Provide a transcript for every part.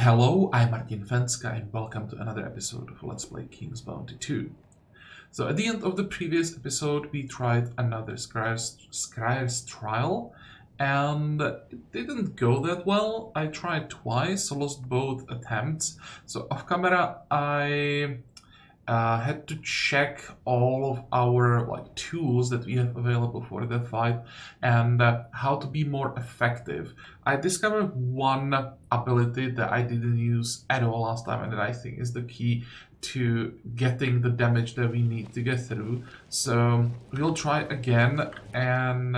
Hello, I'm Martin Fencka and welcome to another episode of Let's Play King's Bounty 2. So at the end of the previous episode we tried another Scryer's trial and it didn't go that well. I tried twice, lost both attempts. So off camera I had to check all of our tools that we have available for the fight and how to be more effective. I discovered one ability that I didn't use at all last time and that I think is the key to getting the damage that we need to get through. So we'll try again and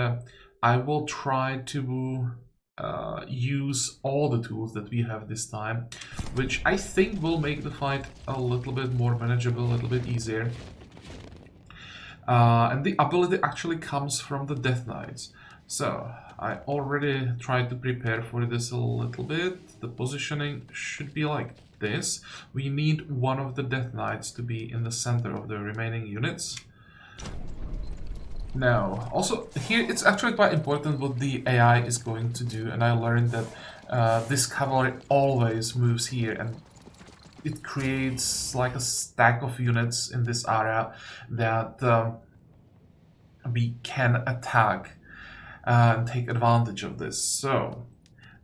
I will try to use all the tools that we have this time, which I think will make the fight a little bit more manageable, a little bit easier. And the ability actually comes from the Death Knights. So I already tried to prepare for this a little bit. The positioning should be like this. We need one of the Death Knights to be in the center of the remaining units. Now, also here it's actually quite important what the AI is going to do, and I learned that this cavalry always moves here and it creates like a stack of units in this area that we can attack and take advantage of this. So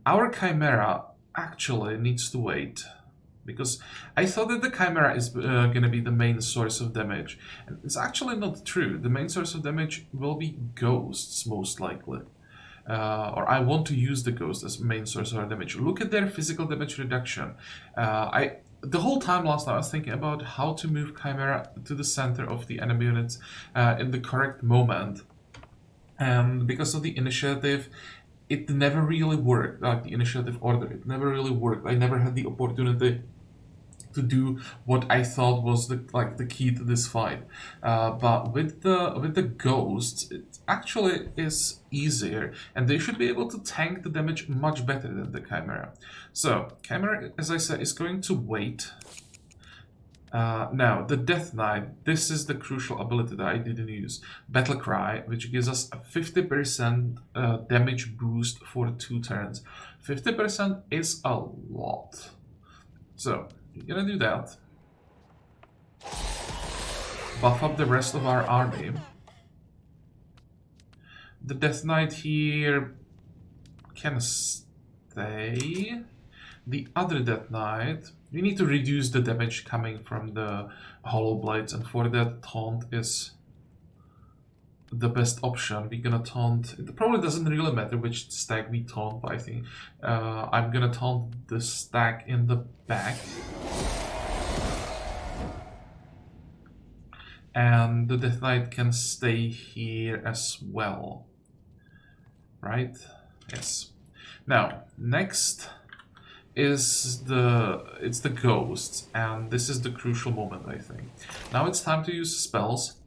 our Chimera actually needs to wait, because I thought that the Chimera is going to be the main source of damage. And it's actually not true. The main source of damage will be ghosts, most likely. Or I want to use the ghosts as main source of our damage. Look at their physical damage reduction. The whole time last night I was thinking about how to move Chimera to the center of the enemy units in the correct moment. And because of the initiative, it never really worked. Like the initiative order, it never really worked. I never had the opportunity to do what I thought was the key to this fight. But with the ghosts, it actually is easier, and they should be able to tank the damage much better than the Chimera. So Chimera, as I said, is going to wait. Now, the Death Knight, this is the crucial ability that I didn't use. Battle Cry, which gives us a 50% damage boost for 2 turns. 50% is a lot. So, we're gonna do that. Buff up the rest of our army. The Death Knight here can stay. The other Death Knight, we need to reduce the damage coming from the Hollow Blades, and for that Taunt is the best option. We're gonna taunt. It probably doesn't really matter which stack we taunt, but I think I'm gonna taunt the stack in the back. And the Death Knight can stay here as well. Right? Yes. Now, next is the ghosts, and this is the crucial moment, I think. Now it's time to use spells,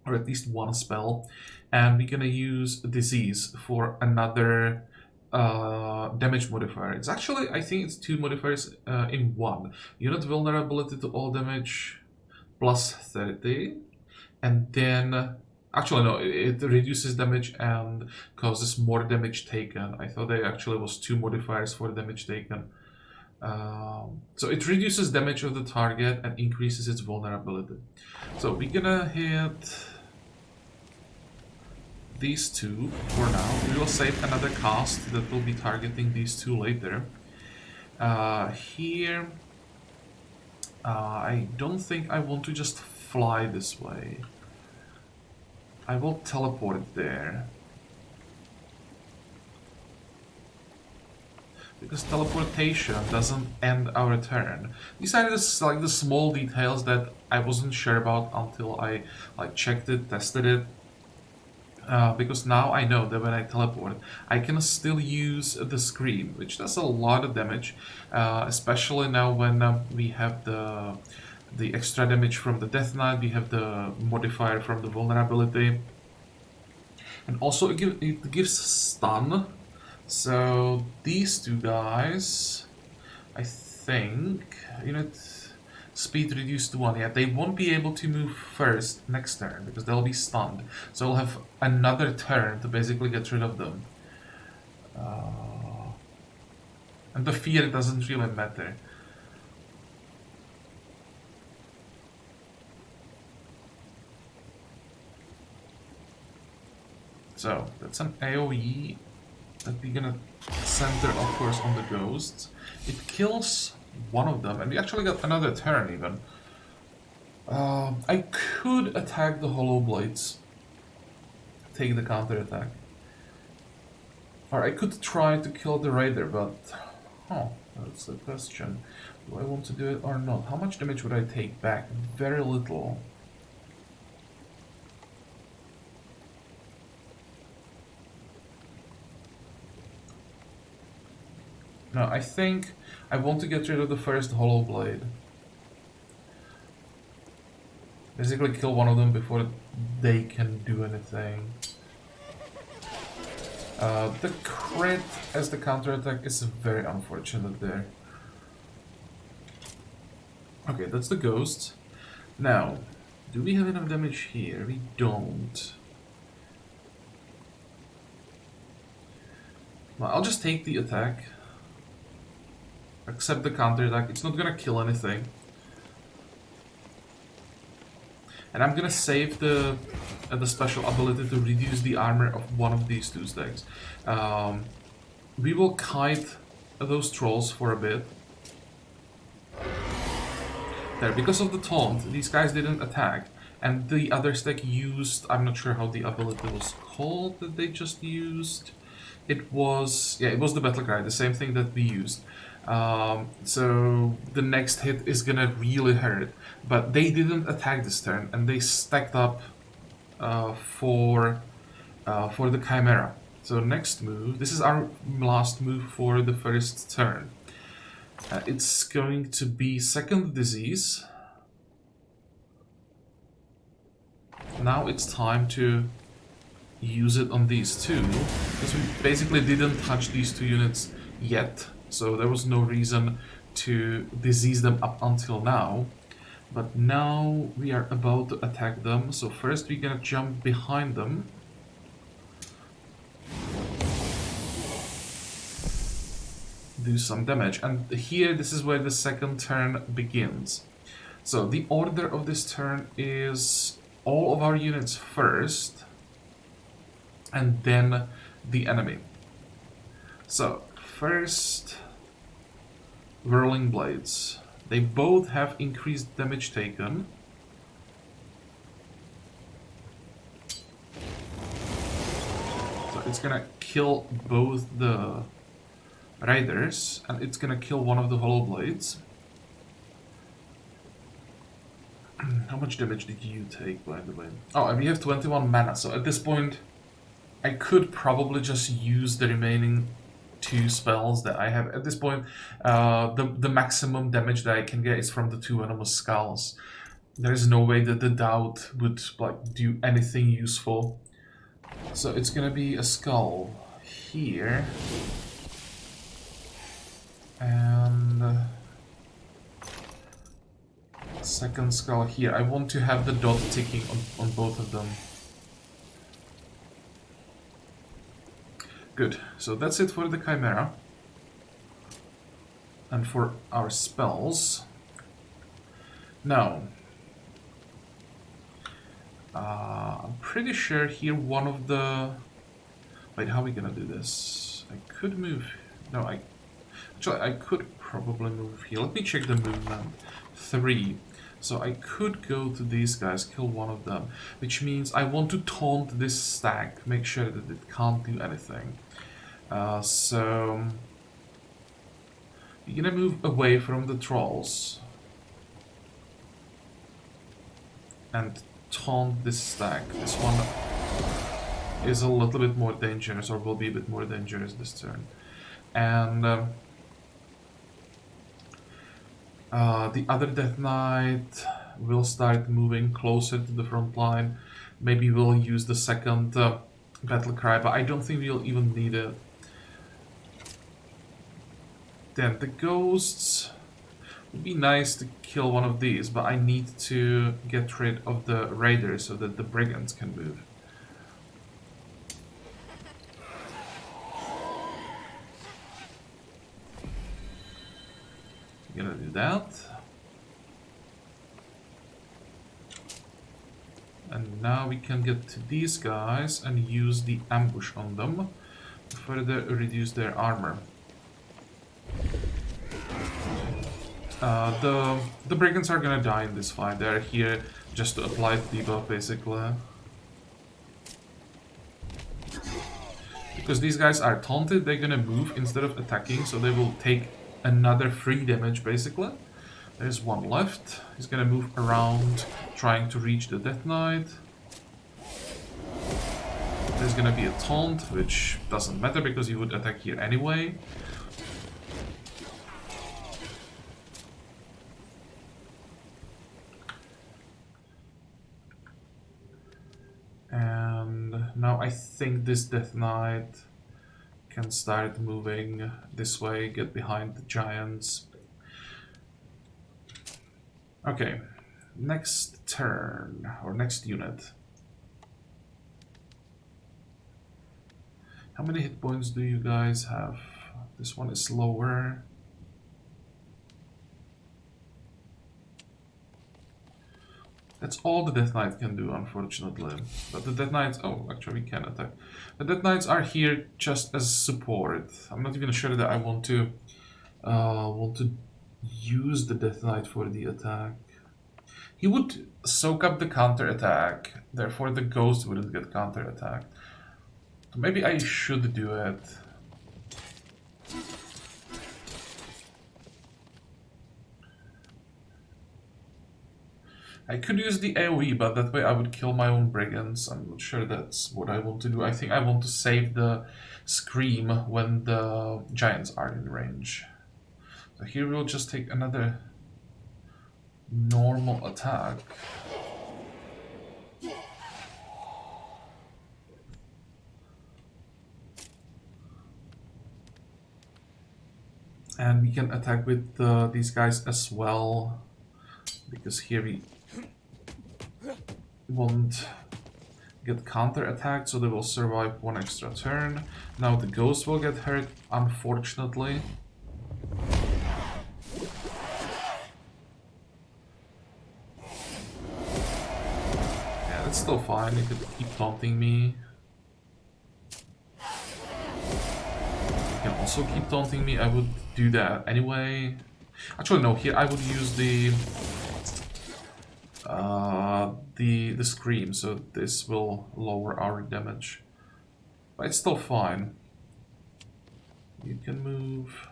or at least one spell, and we're gonna use Disease for another damage modifier. It's actually, I think it's 2 modifiers in one. Unit vulnerability to all damage plus 30, and then actually no, it reduces damage and causes more damage taken. I thought there actually was 2 modifiers for damage taken. So it reduces damage of the target and increases its vulnerability. So we're gonna hit these 2 for now. We will save another cast that will be targeting these 2 later. Here I don't think I want to just fly this way. I will teleport there, because teleportation doesn't end our turn. These are just like the small details that I wasn't sure about until I checked it, tested it. Because now I know that when I teleport, I can still use the Scream, which does a lot of damage, especially now when we have the extra damage from the Death Knight, we have the modifier from the vulnerability, and also it gives stun. So these 2 guys, I think, speed reduced to 1. Yeah, they won't be able to move first next turn because they'll be stunned. So I'll have another turn to basically get rid of them. And the fear doesn't really matter. So, that's an AoE that we're gonna center, of course, on the ghosts. It kills one of them, and we actually got another turn even. I could attack the Hollow Blades, take the counter attack. Or I could try to kill the Raider, but... Oh, that's the question. Do I want to do it or not? How much damage would I take back? Very little. No, I think I want to get rid of the first Hollow Blade. Basically kill one of them before they can do anything. The crit as the counterattack is very unfortunate there. Okay, that's the ghost. Now, do we have enough damage here? We don't. Well, I'll just take the attack. Accept the counterattack. It's not gonna kill anything. And I'm gonna save the special ability to reduce the armor of one of these two stacks. We will kite those trolls for a bit. There, because of the taunt, these guys didn't attack. And the other stack used, I'm not sure how the ability was called that they just used. It was, yeah, it was the battle cry, the same thing that we used. So the next hit is gonna really hurt, but they didn't attack this turn, and they stacked up for the Chimera. So next move, this is our last move for the first turn. It's going to be Second Disease. Now it's time to use it on these two, because we basically didn't touch these two units yet. So there was no reason to disease them up until now. But now we are about to attack them. So first we're gonna jump behind them. Do some damage. And here, this is where the second turn begins. So the order of this turn is all of our units first, and then the enemy. So first, Whirling Blades. They both have increased damage taken. So it's gonna kill both the Raiders, and it's gonna kill one of the Hollow Blades. How much damage did you take, by the way? Oh, and we have 21 mana, so at this point I could probably just use the remaining two spells that I have. At this point, the maximum damage that I can get is from the two Venomous Skulls. There is no way that the Doubt would like do anything useful. So it's gonna be a skull here. And second skull here. I want to have the dot ticking on both of them. Good, so that's it for the Chimera. And for our spells. Now, I'm pretty sure here one of the... Wait, how are we gonna do this? I could move... No, actually, I could probably move here. Let me check the movement. 3. So I could go to these guys, kill one of them, which means I want to taunt this stack, make sure that it can't do anything. So you're gonna move away from the trolls and taunt this stack. This one is a little bit more dangerous, or will be a bit more dangerous this turn. And the other Death Knight will start moving closer to the front line. Maybe we'll use the second Battle Cry, but I don't think we'll even need it. Then the Ghosts. Would be nice to kill one of these, but I need to get rid of the Raiders so that the Brigands can move. do that. And now we can get to these guys and use the ambush on them to further reduce their armor. The brigands are gonna die in this fight. They're here just to apply the debuff, basically. Because these guys are taunted, they're gonna move instead of attacking, so they will take another free damage, basically. There's one left. He's gonna move around, trying to reach the Death Knight. There's gonna be a taunt, which doesn't matter because he would attack here anyway. And now I think this Death Knight can start moving this way, get behind the giants. Okay, next turn, or next unit. How many hit points do you guys have? This one is lower. That's all the Death Knight can do, unfortunately. But the Death Knights... Oh, actually we can attack. The Death Knights are here just as support. I'm not even sure that I want to use the Death Knight for the attack. He would soak up the counter attack, therefore the Ghost wouldn't get counter attacked. So maybe I should do it. I could use the AoE, but that way I would kill my own brigands. I'm not sure that's what I want to do. I think I want to save the Scream when the giants are in range. So here we'll just take another normal attack. And we can attack with these guys as well, because here we won't get counter-attacked, so they will survive one extra turn. Now the Ghost will get hurt, unfortunately. Yeah, that's still fine, you could keep taunting me. You can also keep taunting me, I would do that anyway. Actually no, here I would use the Scream, so this will lower our damage. But it's still fine. You can move.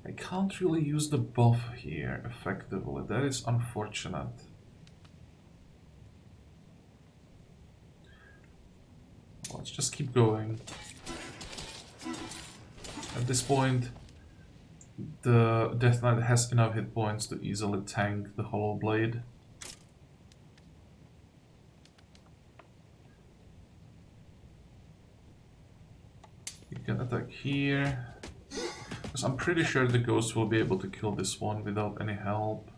I can't really use the buff here effectively, that is unfortunate. Let's just keep going. At this point, the Death Knight has enough hit points to easily tank the Hollow Blade. You can attack here. Because I'm pretty sure the Ghost will be able to kill this one without any help.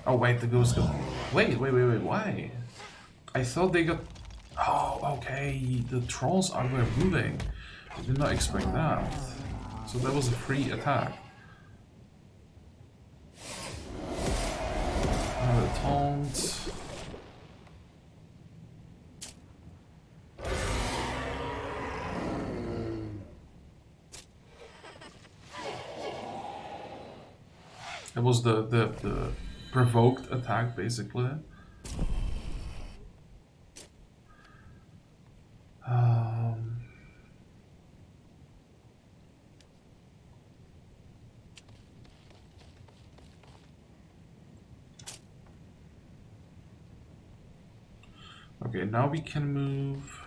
Oh wait, the Ghost got... Wait, why? I thought they got... Oh, okay, the Trolls were moving. I did not expect that. So that was a free attack. Another taunt. It was the provoked attack, basically. Okay, now we can move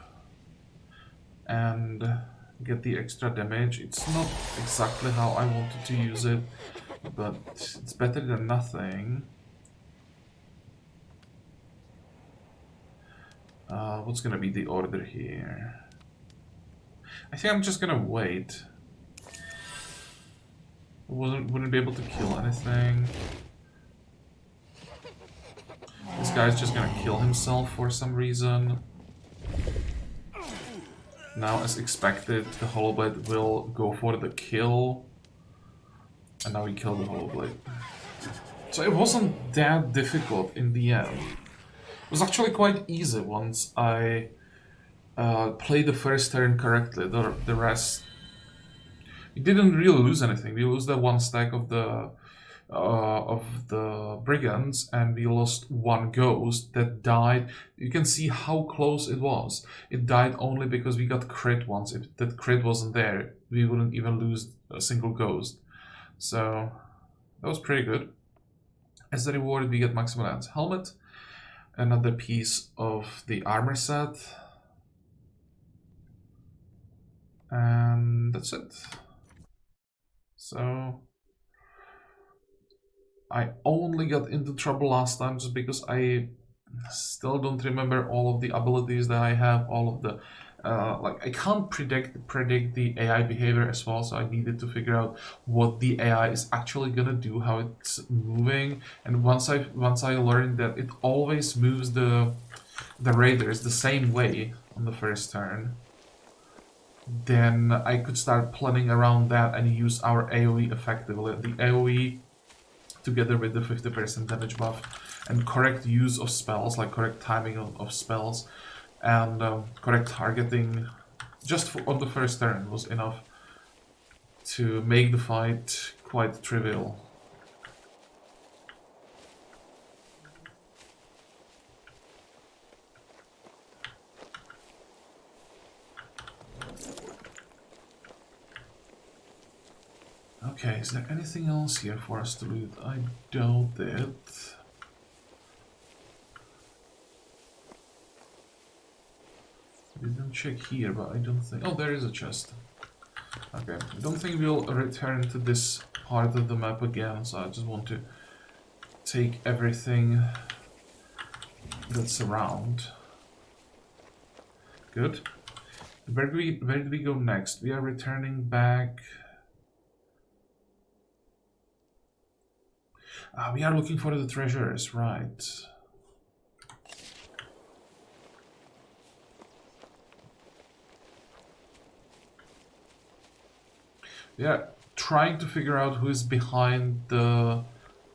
and get the extra damage. It's not exactly how I wanted to use it, but it's better than nothing. What's gonna be the order here? I think I'm just gonna wait. I wouldn't be able to kill anything. This guy's just gonna kill himself for some reason. Now, as expected, the Hollow Blade will go for the kill. And now we kill the Hollow Blade. So it wasn't that difficult in the end. It was actually quite easy once I played the first turn correctly. The rest... We didn't really lose anything. We lose the one stack of the brigands, and we lost one ghost that died. You can see how close it was. It died only because we got crit once. If that crit wasn't there, we wouldn't even lose a single ghost. So that was pretty good. As a reward, we get Maximum Lance helmet, another piece of the armor set, and that's it. So I only got into trouble last time just because I still don't remember all of the abilities that I have, all of the like I can't predict the AI behavior as well, so I needed to figure out what the AI is actually gonna do, how it's moving, and once I learned that it always moves the raiders the same way on the first turn, then I could start planning around that and use our AoE effectively. The AoE together with the 50% damage buff and correct use of spells, like correct timing of spells and correct targeting just on the first turn was enough to make the fight quite trivial. Okay, is there anything else here for us to loot? I doubt it. We didn't check here, but I don't think... Oh, there is a chest. Okay, I don't think we'll return to this part of the map again, so I just want to take everything that's around. Good. Where do we go next? We are returning back... we are looking for the treasures, right. Yeah, trying to figure out who is behind the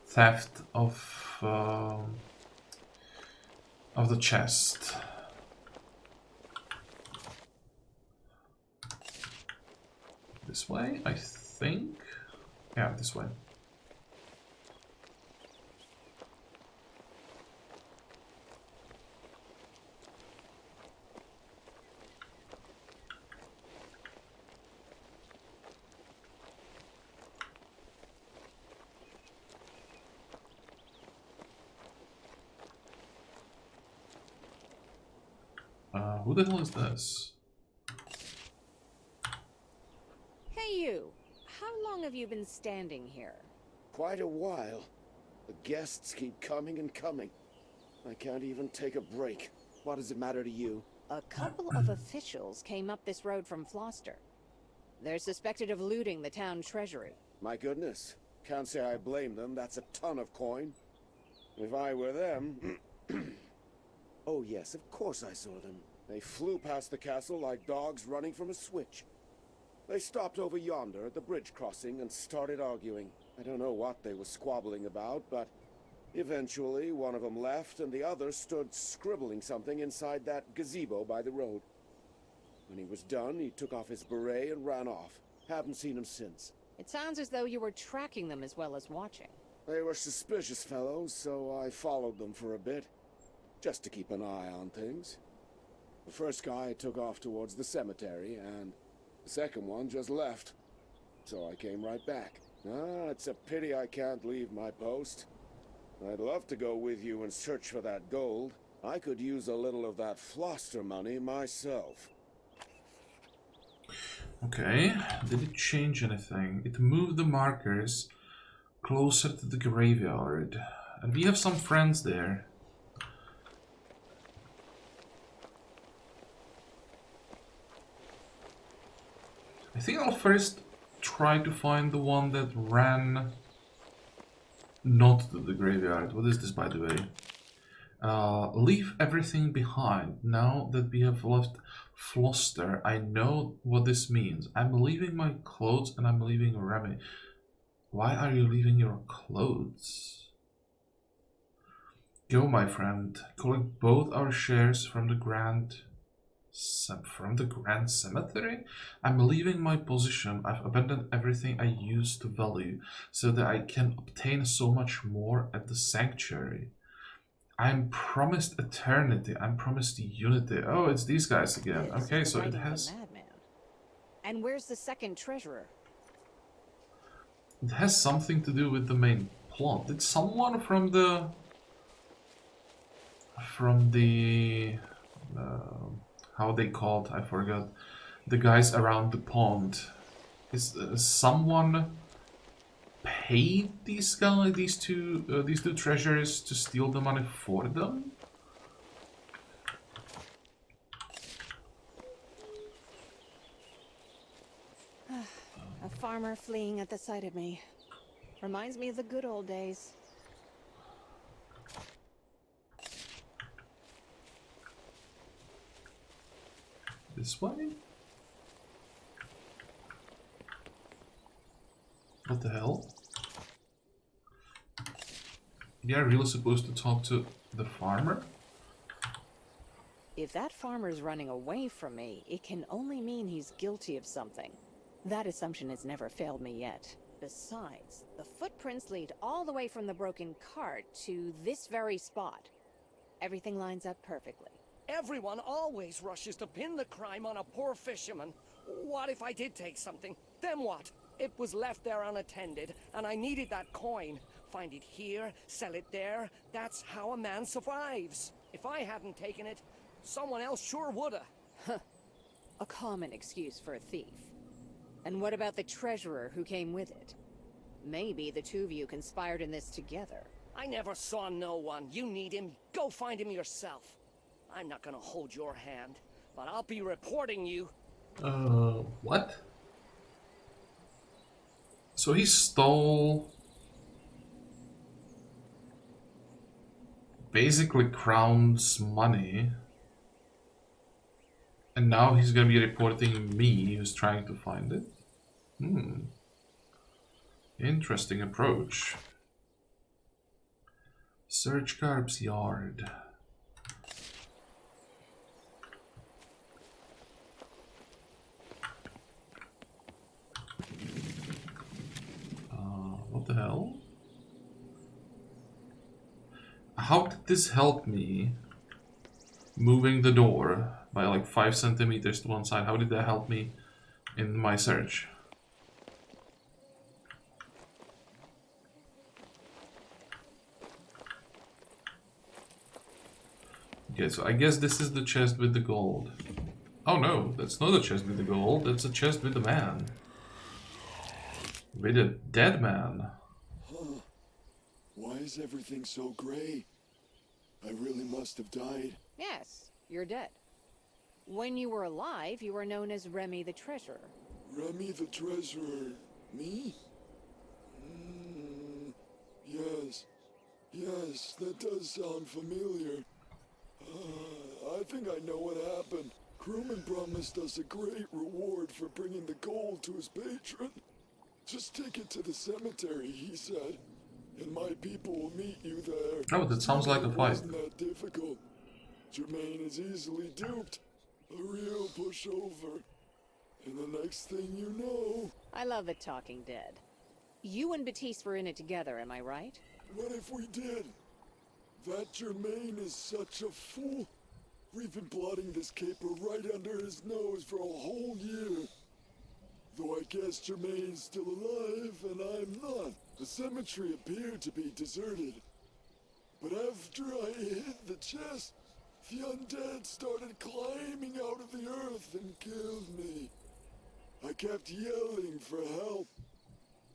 theft of the chest. This way, I think? Yeah, this way. Who the hell is this? Hey you, how long have you been standing here? Quite a while. The guests keep coming and coming. I can't even take a break. What does it matter to you? A couple of officials came up this road from Floster. They're suspected of looting the town treasury. My goodness. Can't say I blame them. That's a ton of coin. If I were them... Oh yes, of course I saw them. They flew past the castle like dogs running from a switch. They stopped over yonder at the bridge crossing and started arguing. I don't know what they were squabbling about, but eventually one of them left and the other stood scribbling something inside that gazebo by the road. When he was done, he took off his beret and ran off. Haven't seen him since. It sounds as though you were tracking them as well as watching. They were suspicious fellows, so I followed them for a bit, just to keep an eye on things. The first guy took off towards the cemetery, and the second one just left. So I came right back. It's a pity I can't leave my post. I'd love to go with you and search for that gold. I could use a little of that Floster money myself. Okay, did it change anything? It moved the markers closer to the graveyard. And we have some friends there. I think I'll first try to find the one that ran not to the graveyard. What is this, by the way? Leave everything behind. Now that we have left Floster, I know what this means. I'm leaving my clothes and I'm leaving Remy. Why are you leaving your clothes? Go, my friend. Collect both our shares from the Grand Cemetery? I'm leaving my position. I've abandoned everything I used to value so that I can obtain so much more at the Sanctuary. I'm promised eternity. I'm promised unity. Oh, it's these guys again. This Okay, is the so it writing of a has madman. And where's the second treasurer? something to do with the main plot. Did someone from the how they called? I forgot. The guys around the pond. Is someone paid these these two treasures to steal the money for them? A farmer fleeing at the sight of me. Reminds me of the good old days. This way? What the hell? We are really supposed to talk to the farmer? If that farmer's running away from me, it can only mean he's guilty of something. That assumption has never failed me yet. Besides, the footprints lead all the way from the broken cart to this very spot. Everything lines up perfectly. Everyone always rushes to pin the crime on a poor fisherman. What if I did take something? Then what? It was left there unattended, and I needed that coin. Find it here, sell it there. That's how a man survives. If I hadn't taken it, someone else sure woulda. A common excuse for a thief. And what about the treasurer who came with it? Maybe the two of you conspired in this together. I never saw no one. You need him. Go find him yourself. I'm not gonna hold your hand, but I'll be reporting you. What? So he stole basically Crown's money, and now he's gonna be reporting me who's trying to find it? Interesting approach. Search Carp's yard. What the hell? How did this help me? Moving the door by like 5 centimeters to one side. How did that help me in my search? Okay, so I guess this is the chest with the gold. Oh no, that's not a chest with the gold. That's a chest with the man. With a dead man. Huh. Why is everything so gray? I really must have died. Yes, you're dead. When you were alive, you were known as Remy the Treasurer. Remy the Treasurer. Me? Yes. Yes, that does sound familiar. I think I know what happened. Crewman promised us a great reward for bringing the gold to his patron. Just take it to the cemetery, he said. And my people will meet you there. Oh, that sounds like a It fight. wasn't that difficult. Jermaine is easily duped. A real pushover. And the next thing you know... I love the Talking Dead. You and Batiste were in it together, am I right? What if we did? That Jermaine is such a fool. We've been plotting this caper right under his nose for a whole year. Though I guess Jermaine's still alive, and I'm not. The cemetery appeared to be deserted. But after I hid the chest, the undead started climbing out of the earth and killed me. I kept yelling for help,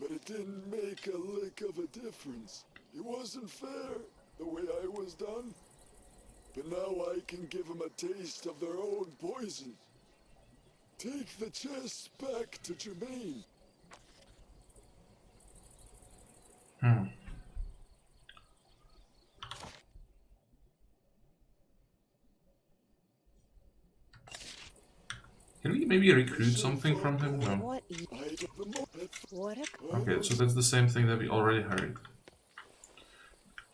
but it didn't make a lick of a difference. It wasn't fair, the way I was done. But now I can give them a taste of their own poison. Take the chest back to Jermaine. Can we maybe recruit something from him? No. What? I What a Okay, so that's the same thing that we already heard.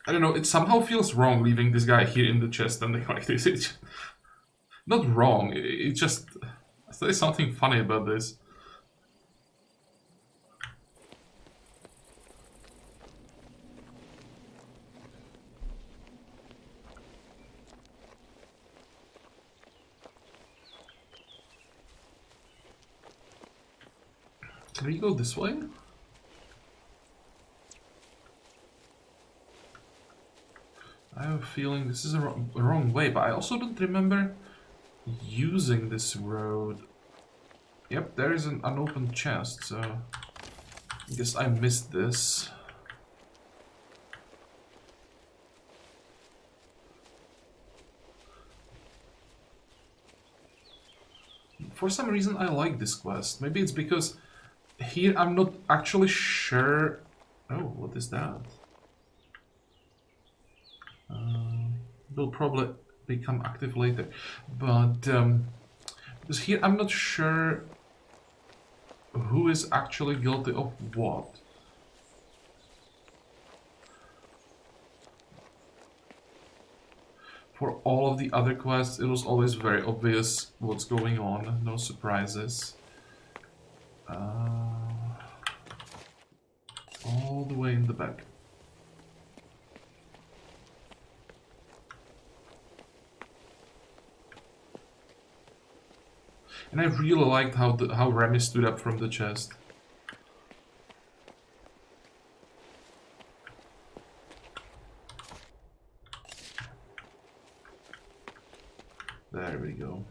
I don't know, it somehow feels wrong leaving this guy here in the chest and like this. It's not wrong, it just... There's something funny about this. Can we go this way? I have a feeling this is a wrong way, but I also don't remember using this road. Yep, there is an unopened chest, so I guess I missed this. For some reason I like this quest. Maybe it's because here I'm not actually sure... Oh, what is that? Will probably become active later. But because here I'm not sure who is actually guilty of what. For all of the other quests, it was always very obvious what's going on, no surprises. All the way in the back. And I really liked how Remy stood up from the chest. There we go.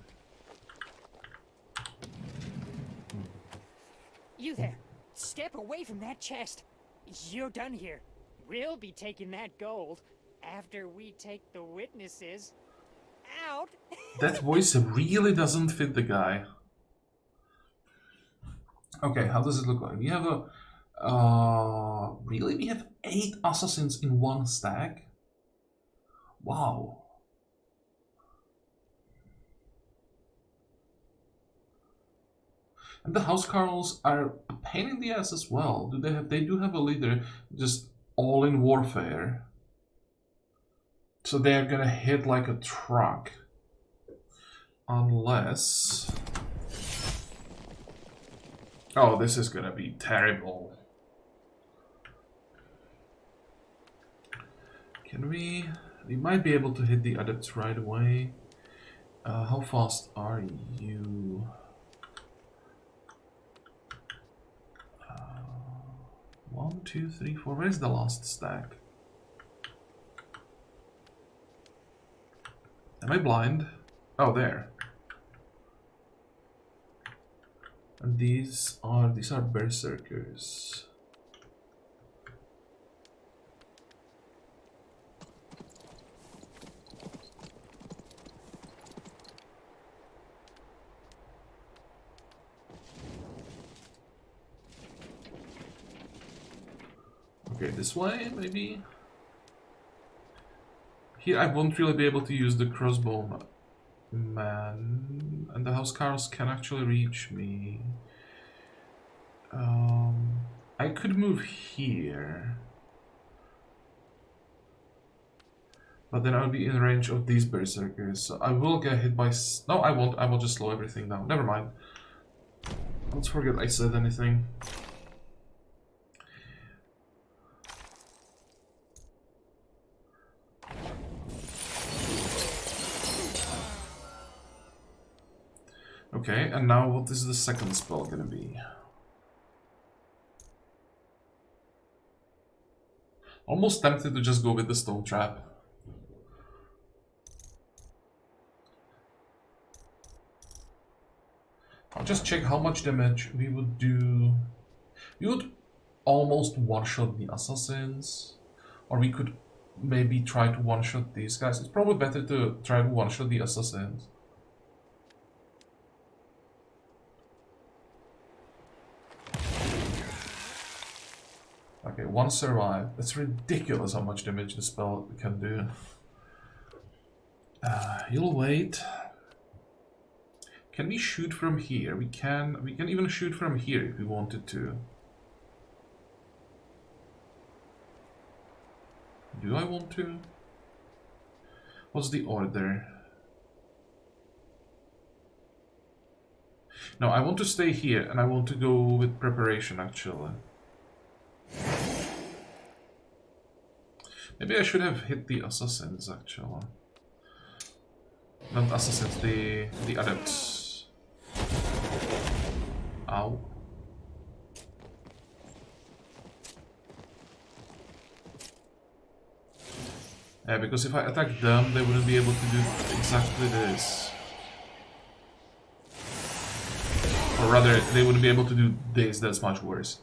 You there! Step away from that chest! You're done here. We'll be taking that gold after we take the witnesses out. That voice really doesn't fit the guy. Okay, how does it look like? We have a... really? We have 8 assassins in one stack? Wow. And the housecarls are a pain in the ass as well. They do have a leader, just all in warfare. So they're gonna hit like a truck. Unless... Oh, this is gonna be terrible. Can we... We might be able to hit the adepts right away. How fast are you? 1, 2, 3, 4. Where's the last stack? Am I blind? Oh, there. And these are berserkers. Okay, this way, maybe? Here I won't really be able to use the crossbow man, and the housecarls can actually reach me. I could move here. But then I'll be in range of these berserkers, so I will get hit by... No, I won't. I will just slow everything down. Never mind. Let's forget I said anything. Okay, and now what is the second spell gonna be? Almost tempted to just go with the stone trap. I'll just check how much damage we would do. We would almost one-shot the assassins. Or we could maybe try to one-shot these guys. It's probably better to try to one-shot the assassins. Okay, 1 survived. That's ridiculous how much damage the spell can do. You'll wait. Can we shoot from here? We can even shoot from here if we wanted to. Do I want to? What's the order? No, I want to stay here and I want to go with preparation actually. Maybe I should have hit the assassins actually. Not assassins, the adepts. Ow. Yeah, because if I attack them, they wouldn't be able to do exactly this. Or rather, they wouldn't be able to do this, that's much worse.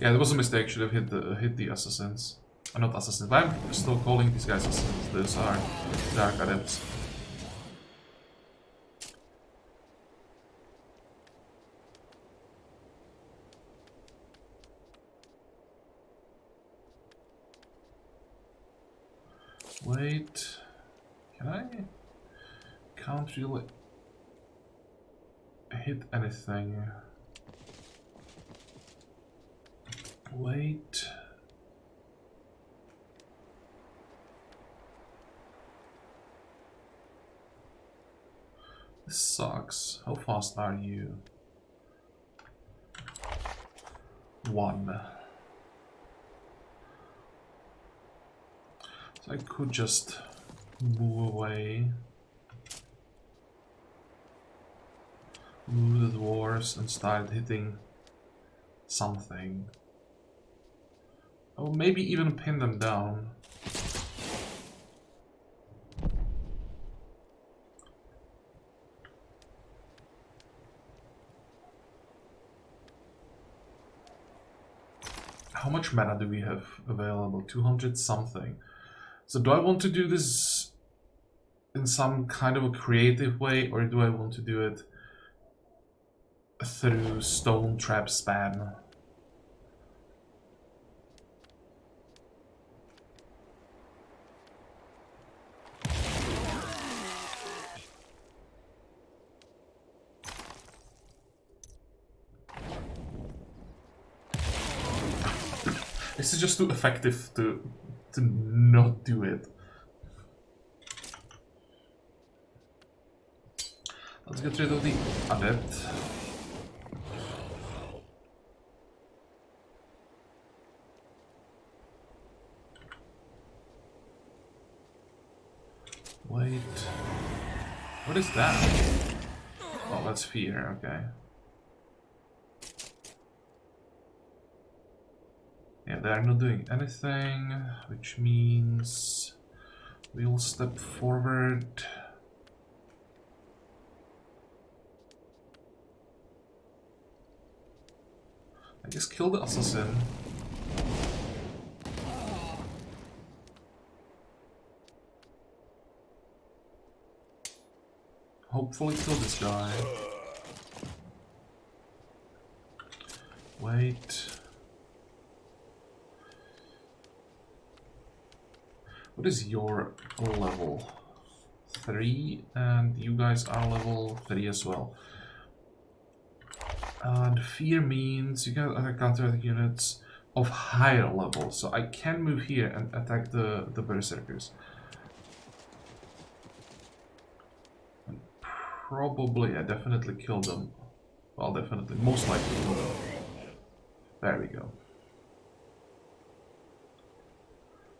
Yeah, that was a mistake, should have hit the assassins. Not assassins, but I'm still calling these guys assassins. Those are dark adepts. Wait, can I? Can't really hit anything. Wait. This sucks. How fast are you? 1. So I could just move away. Move the dwarves and start hitting something. Or maybe even pin them down. How much mana do we have available? 200 something. So do I want to do this in some kind of a creative way, or do I want to do it through stone trap spam? This is just too effective to not do it. Let's get rid of the adept. Wait. What is that? Oh, that's fear, okay. Yeah, they are not doing anything, which means we'll step forward. I guess kill the assassin. Hopefully kill this guy. Wait. What is your level? 3, and you guys are level 3 as well. And fear means you can attack counter units of higher level. So I can move here and attack the berserkers. And probably, I definitely kill them. Well, definitely, most likely kill them. There we go.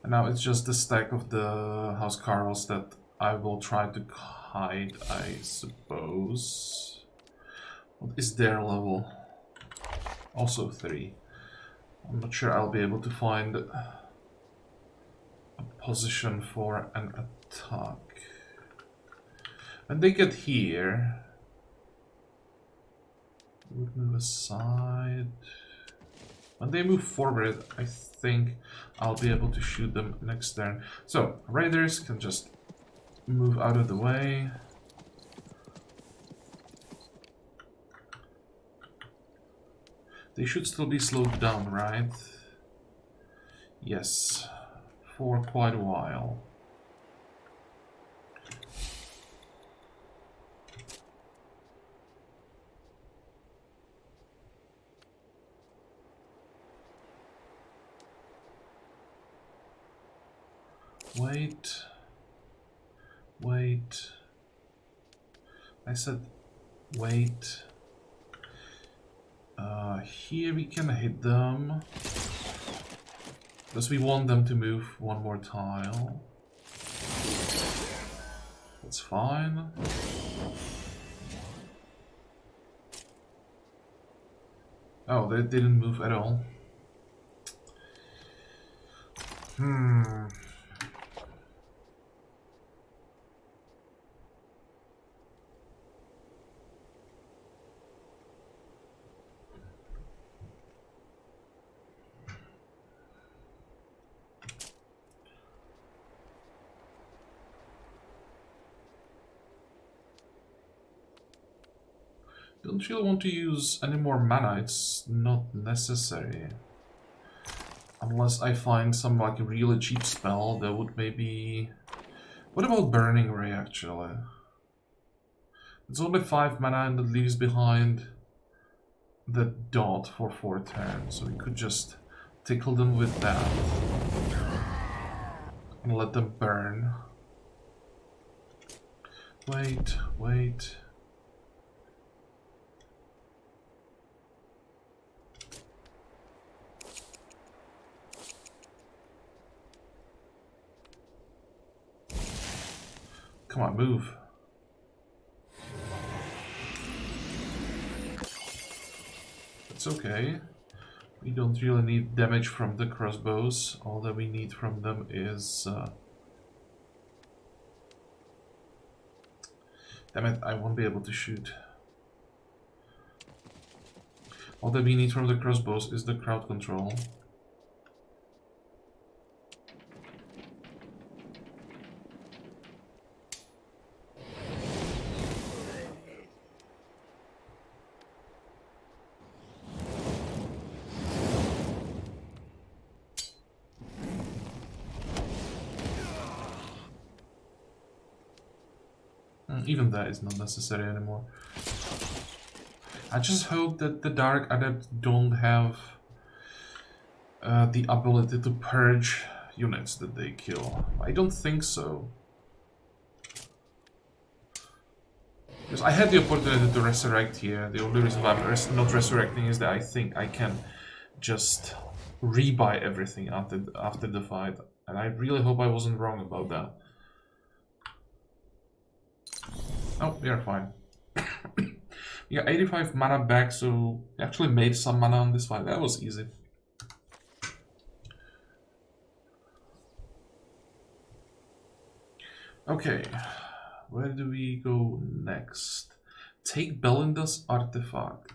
And now it's just the stack of the House Carls that I will try to hide, I suppose. What is their level? Also 3. I'm not sure I'll be able to find a position for an attack. When they get here, would move aside. When they move forward, I think I'll be able to shoot them next turn. So, raiders can just move out of the way. They should still be slowed down, right? Yes, for quite a while. Wait. Wait. I said wait. Here we can hit them. Because we want them to move one more tile. That's fine. Oh, they didn't move at all. Don't really want to use any more mana, it's not necessary. Unless I find some like really cheap spell that would maybe... What about Burning Ray actually? It's only 5 mana and it leaves behind the dot for 4 turns, so we could just tickle them with that and let them burn. Wait, wait. Come on, move. It's okay. We don't really need damage from the crossbows. All that we need from them is... Damn it, I won't be able to shoot. All that we need from the crossbows is the crowd control. Even that is not necessary anymore. I just hope that the Dark Adepts don't have the ability to purge units that they kill. I don't think so. Because I had the opportunity to resurrect here. The only reason why I'm not resurrecting is that I think I can just rebuy everything after the fight. And I really hope I wasn't wrong about that. Oh, we are fine. We got 85 mana back, so we actually made some mana on this fight. That was easy. Okay, where do we go next? Take Belinda's artifact.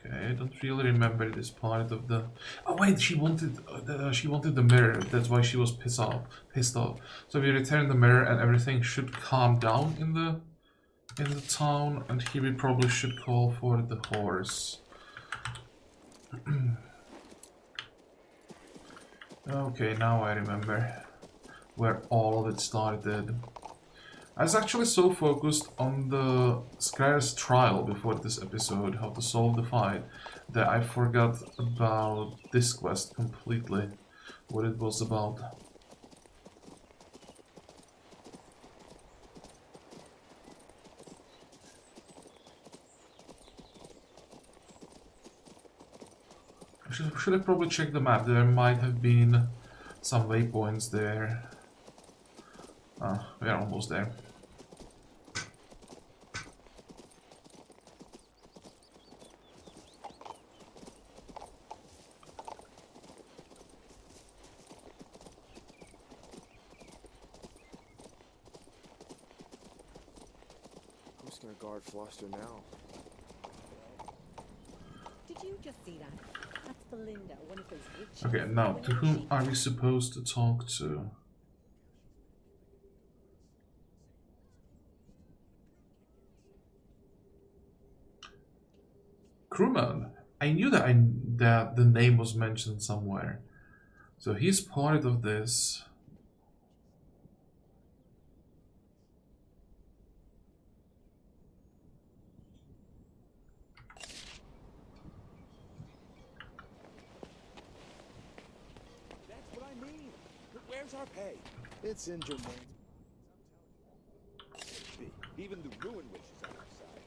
Okay, I don't really remember this part of the... Oh wait, she wanted the mirror. That's why she was pissed off. So we return the mirror, and everything should calm down in the town. And here we probably should call for the horse. Okay, now I remember where all of it started. I was actually so focused on the Skyre's trial before this episode, how to solve the fight, that I forgot about this quest completely, what it was about. Should have probably checked the map. There might have been some waypoints there. We are almost there. Who's gonna guard Floster now? Did you just see that? That's Belinda, one of those witches. Okay, now, to whom are we supposed to talk to? Crewman. I knew that that the name was mentioned somewhere. So he's part of this. That's what I mean. But where's our pay? It's in Germaine's. Even the ruin witch is on our side.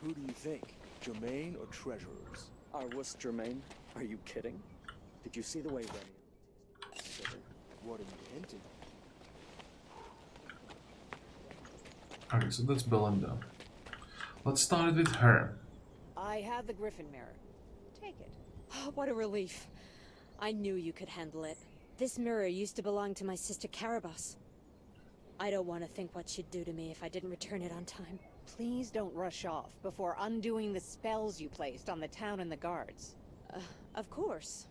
Who do you think? Germaine or treasurers? Our worst Germaine? Are you kidding? Did you see the way Remy... What are you hinting? Okay, so that's Belinda. Let's start with her. I have the Griffin mirror. Take it. Oh, what a relief. I knew you could handle it. This mirror used to belong to my sister Carabas. I don't want to think what she'd do to me if I didn't return it on time. Please don't rush off before undoing the spells you placed on the town and the guards. Of course.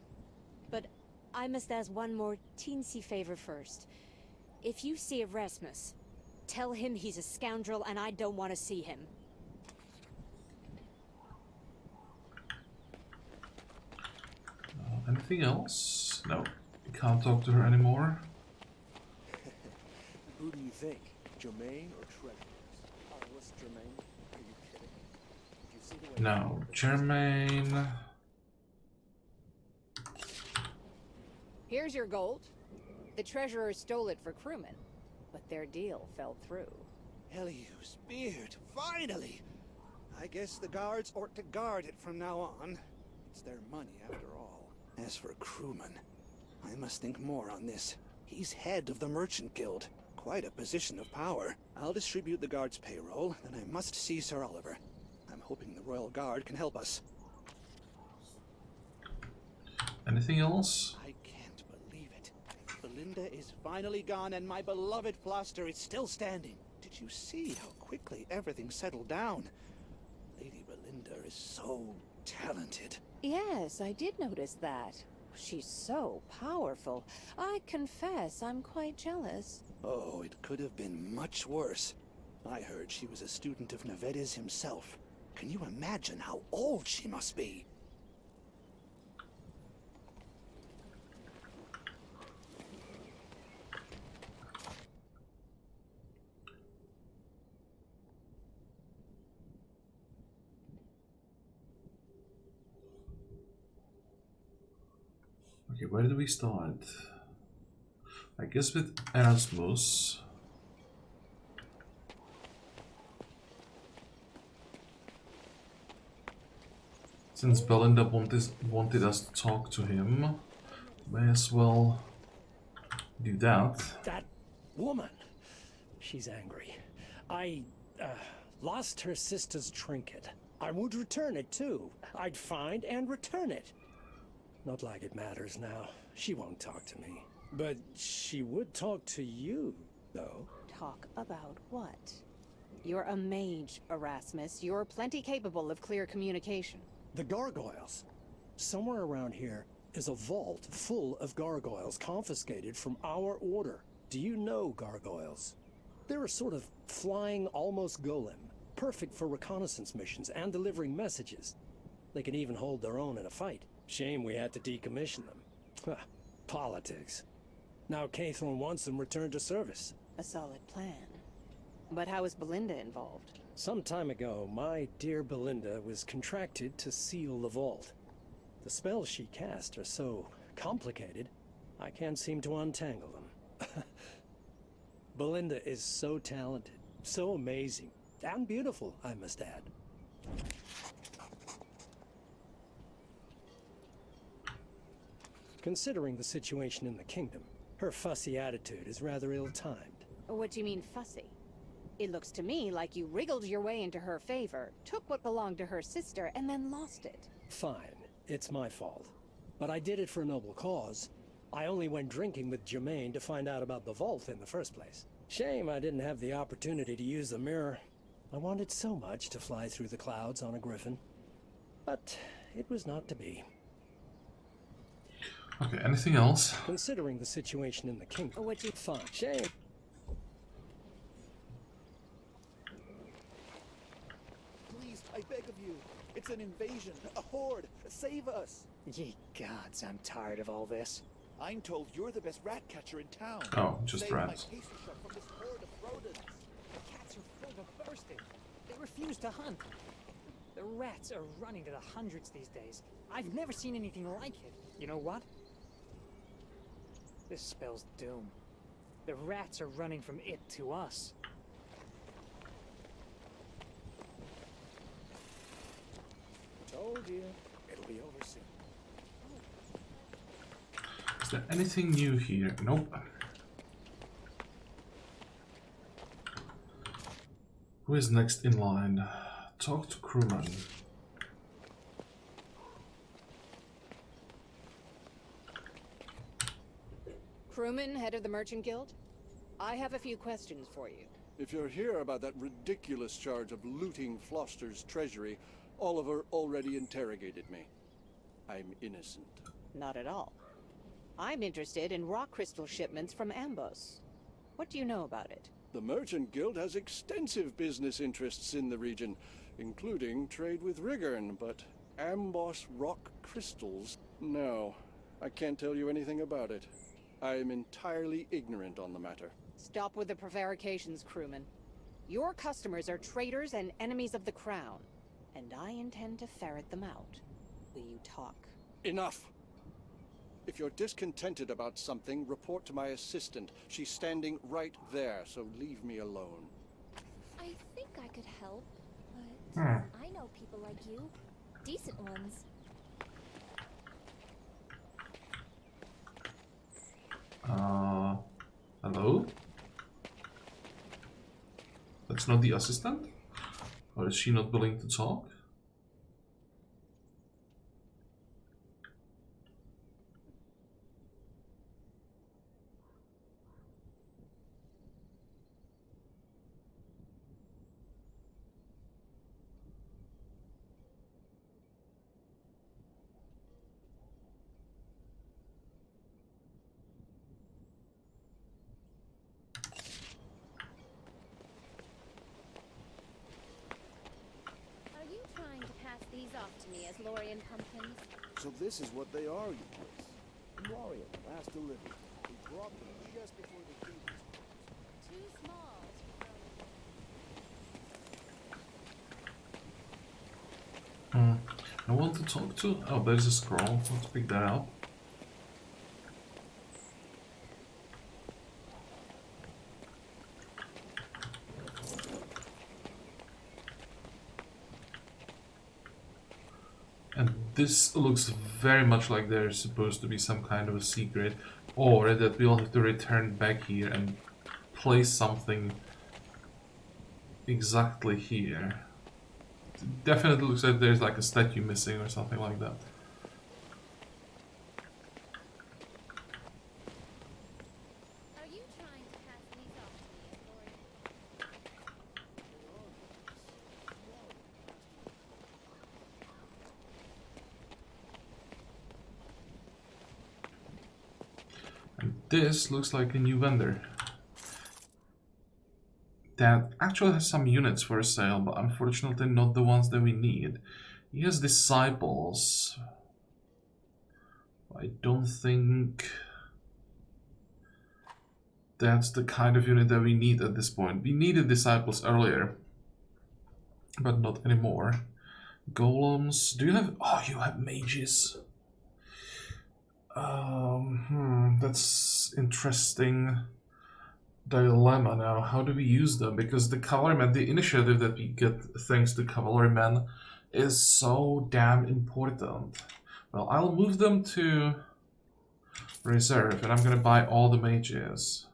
But I must ask one more teensy favor first. If you see Erasmus, tell him he's a scoundrel and I don't want to see him. Anything else? No. You can't talk to her anymore. Who do you think? Germaine or treasurers? Our worst Germaine? Are you kidding? Did you see the way... No. Germaine. Here's your gold. The treasurer stole it for crewmen, but their deal fell through. Eliu's beard, finally! I guess the guards ought to guard it from now on. It's their money, after all. As for crewman, I must think more on this. He's head of the Merchant Guild. Quite a position of power. I'll distribute the guard's payroll, then I must see Sir Oliver. I'm hoping the Royal Guard can help us. Anything else? I can't believe it. Belinda is finally gone and my beloved Floster is still standing. Did you see how quickly everything settled down? Lady Belinda is so talented. Yes, I did notice that. She's so powerful. I confess I'm quite jealous. Oh, it could have been much worse. I heard she was a student of Nevedes himself. Can you imagine how old she must be? Okay, where do we start? I guess with Erasmus. Since Belinda wanted us to talk to him, may as well do that. That woman, she's angry. I lost her sister's trinket. I would return it too. I'd find and return it. Not like it matters now. She won't talk to me. But she would talk to you, though. Talk about what? You're a mage, Erasmus. You're plenty capable of clear communication. The gargoyles. Somewhere around here is a vault full of gargoyles confiscated from our order. Do you know gargoyles? They're a sort of flying almost golem, perfect for reconnaissance missions and delivering messages. They can even hold their own in a fight. Shame we had to decommission them. Politics. Now Cathron wants them returned to service. A solid plan. But how is Belinda involved? Some time ago, my dear Belinda was contracted to seal the vault. The spells she cast are so complicated, I can't seem to untangle them. Belinda is so talented, so amazing, and beautiful, I must add. Considering the situation in the kingdom, her fussy attitude is rather ill-timed. What do you mean fussy? It looks to me like you wriggled your way into her favor, took what belonged to her sister, and then lost it. Fine, it's my fault. But I did it for a noble cause. I only went drinking with Germaine to find out about the vault in the first place. Shame I didn't have the opportunity to use the mirror. I wanted so much to fly through the clouds on a griffin. But it was not to be. Okay, anything else? Considering the situation in the kingdom, What you... fine. Shame. an invasion, a horde. Save us. Ye gods, I'm tired of all this. I'm told you're the best rat catcher in town. Oh, just Save my rats. pastry shop from this horde of rodents. The cats are full to bursting. They refuse to hunt. The rats are running to the hundreds these days. I've never seen anything like it. You know what? This spells doom. The rats are running from it to us. Told you. It'll be over soon. Is there anything new here? Nope. Who is next in line? Talk to crewman. Crewman, head of the Merchant Guild? I have a few questions for you. If you're here about that ridiculous charge of looting Floster's treasury, Oliver already interrogated me. I'm innocent. Not at all. I'm interested in rock crystal shipments from Ambos. What do you know about it? The Merchant Guild has extensive business interests in the region, including trade with Rigern, but Amboss rock crystals? No, I can't tell you anything about it. I am entirely ignorant on the matter. Stop with the prevarications, crewman. Your customers are traitors and enemies of the Crown, and I intend to ferret them out. Will you talk? Enough! If you're discontented about something, report to my assistant. She's standing right there, so leave me alone. I think I could help, but I know people like you. Decent ones. Hello? That's not the assistant? Or is she not willing to talk? Are you trying to pass these off to me as Lorian pumpkins? So this is what they are, you boys. Lorian, last delivery. We brought them just before the gate was closed. Too small to grow. I want to talk to... Oh, there's a scroll. Let's pick that up. And this looks very much like there's supposed to be some kind of a secret, or that we'll have to return back here and place something exactly here. It definitely looks like there's like a statue missing or something like that. Are you trying to pass these off to me as Lorian? And this looks like a new vendor that actually has some units for sale, but unfortunately not the ones that we need. He has disciples. I don't think that's the kind of unit that we need at this point. We needed disciples earlier, but not anymore. Golems. Do you have... Oh, you have mages. That's interesting dilemma now. How do we use them? Because the cavalryman, the initiative that we get thanks to cavalrymen, is so damn important. Well, I'll move them to reserve, and I'm gonna buy all the mages.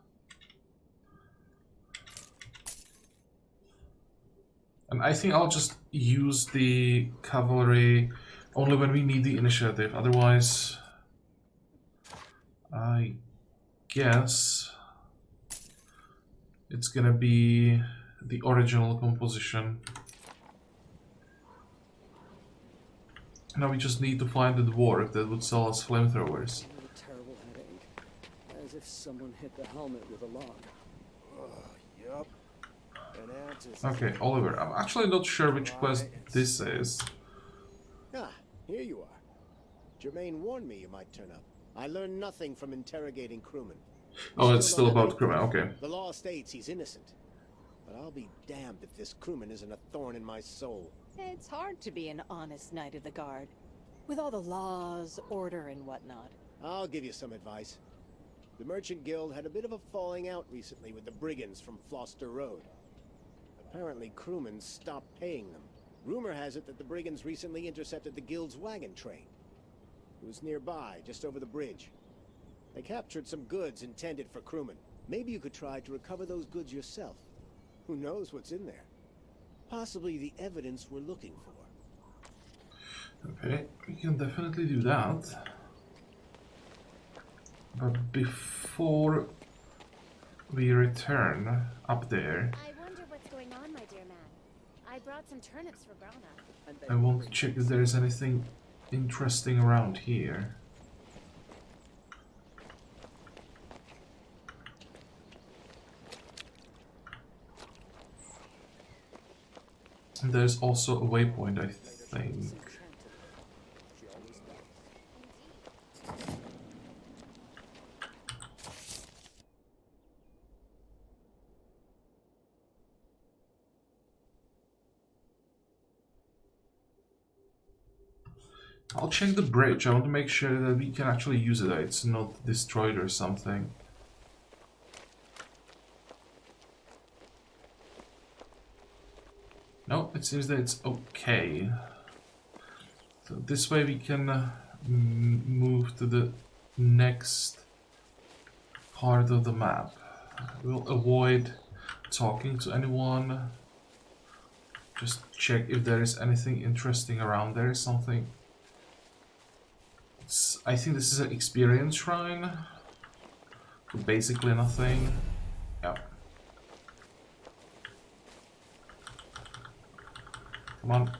And I think I'll just use the cavalry only when we need the initiative. Otherwise, I guess it's gonna be the original composition. Now we just need to find the dwarf that would sell us flamethrowers. I have a terrible headache. As if someone hit the helmet with a log. Yup. An answer. Okay, Oliver, I'm actually not sure which quest this is. Ah, here you are. Germain warned me you might turn up. I learned nothing from interrogating crewmen. Oh, it's Still still don't have about any crewmen, proof. okay. The law states he's innocent. But I'll be damned if this crewman isn't a thorn in my soul. It's hard to be an honest Knight of the Guard, with all the laws, order, and whatnot. I'll give you some advice. The Merchant Guild had a bit of a falling out recently with the brigands from Floster Road. Apparently, crewmen stopped paying them. Rumor has it that the brigands recently intercepted the Guild's wagon train. It was nearby, just over the bridge. They captured some goods intended for crewmen. Maybe you could try to recover those goods yourself. Who knows what's in there? Possibly the evidence we're looking for. Okay, we can definitely do that. But before we return up there, I wonder what's going on, my dear man. I brought some turnips for Grana. I want to check if there is anything interesting around here. There's also a waypoint, I think. I'll check the bridge. I want to make sure that we can actually use it. It's not destroyed or something. No, it seems that it's okay. So this way we can move to the next part of the map. We'll avoid talking to anyone. Just check if there is anything interesting around there. Something. I think this is an experience shrine. So basically nothing. Yeah. Come on.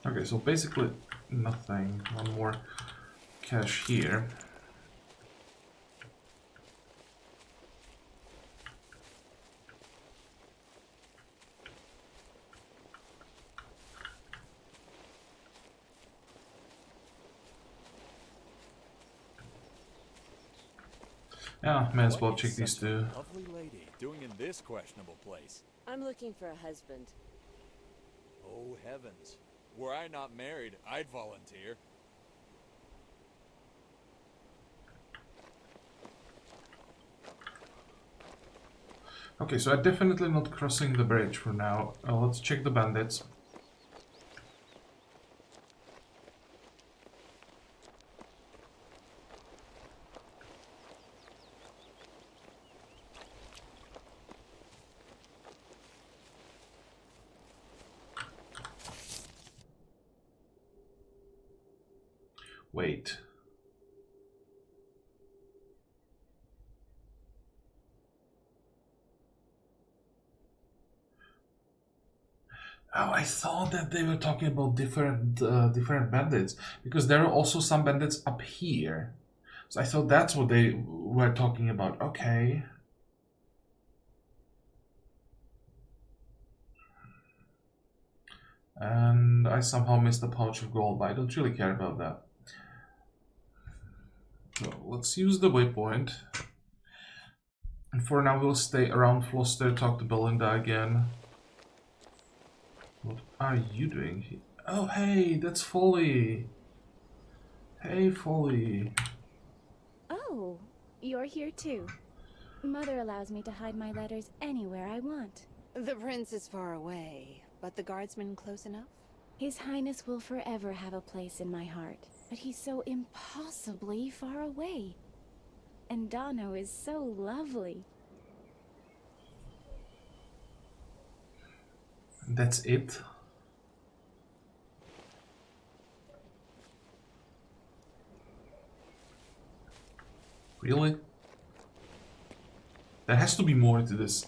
Okay, so basically nothing. One more cache here. Yeah, may as well check these two. Lovely lady doing in this questionable place. I'm looking for a husband. Oh heavens. Were I not married, I'd volunteer. Okay, so I'm definitely not crossing the bridge for now. Let's check the bandits. Wait. Oh, I thought that they were talking about different bandits, because there are also some bandits up here. So I thought that's what they were talking about. Okay. And I somehow missed a pouch of gold, but I don't really care about that. So let's use the waypoint. And for now we'll stay around Floster, talk to Belinda again. What are you doing here? Oh hey, that's Folly! Hey Folly! Oh, you're here too. Mother allows me to hide my letters anywhere I want. The prince is far away, but the guardsman close enough? His Highness will forever have a place in my heart, but he's so impossibly far away. And Dano is so lovely. That's it? Really? There has to be more to this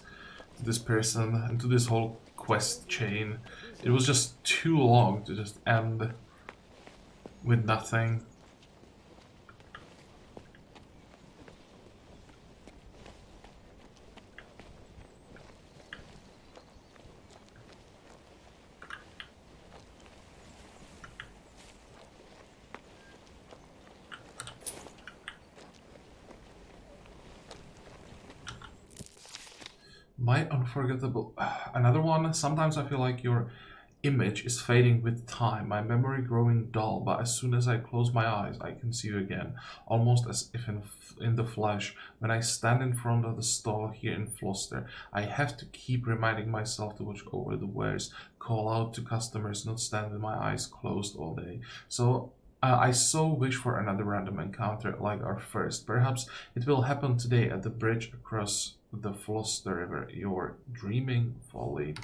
person and to this whole quest chain. It was just too long to just end with nothing. My unforgettable. Another one. Sometimes I feel like your image is fading with time, my memory growing dull, but as soon as I close my eyes, I can see you again, almost as if in the flesh. When I stand in front of the stall here in Floster, I have to keep reminding myself to watch over the wares, call out to customers, not stand with my eyes closed all day. So I so wish for another random encounter like our first. Perhaps it will happen today at the bridge across the Floster River. You're dreaming folly.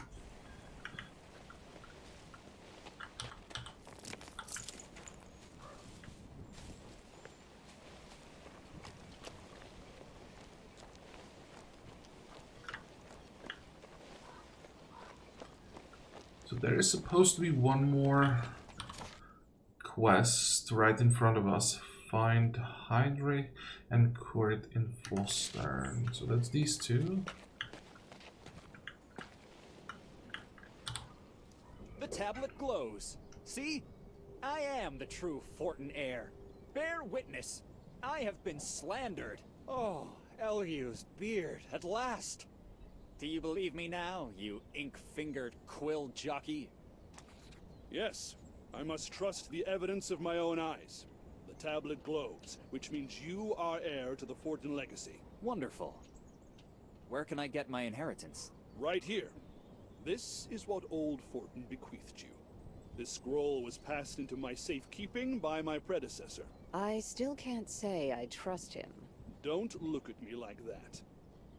So there is supposed to be one more quest right in front of us. Find Hydric and Court in Floster. So that's these two. The tablet glows. See? I am the true Fortin heir. Bear witness. I have been slandered. Oh, Eliu's beard, at last. Do you believe me now, you ink-fingered quill jockey? Yes, I must trust the evidence of my own eyes. The tablet glows, which means you are heir to the Fortin legacy. Wonderful. Where can I get my inheritance? Right here. This is what old Fortin bequeathed you. This scroll was passed into my safekeeping by my predecessor. I still can't say I trust him. Don't look at me like that.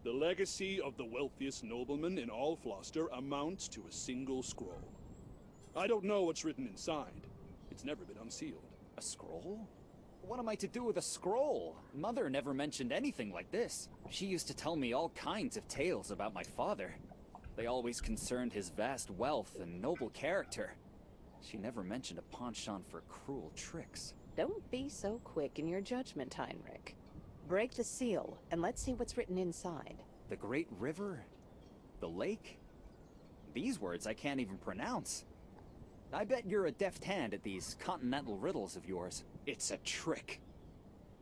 The legacy of the wealthiest nobleman in all Floster amounts to a single scroll. I don't know what's written inside. It's never been unsealed. A scroll? What am I to do with a scroll? Mother never mentioned anything like this. She used to tell me all kinds of tales about my father. They always concerned his vast wealth and noble character. She never mentioned a penchant for cruel tricks. Don't be so quick in your judgment, Heinrich. Break the seal, and let's see what's written inside. The Great River? The lake? These words I can't even pronounce. I bet you're a deft hand at these continental riddles of yours. It's a trick.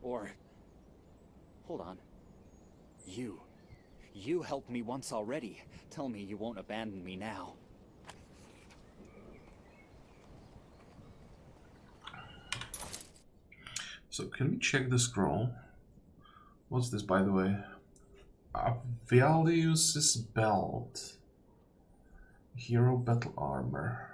Or... hold on. You helped me once already. Tell me you won't abandon me now. So can we check the scroll? What's this, by the way? Valius's belt. Hero battle armor.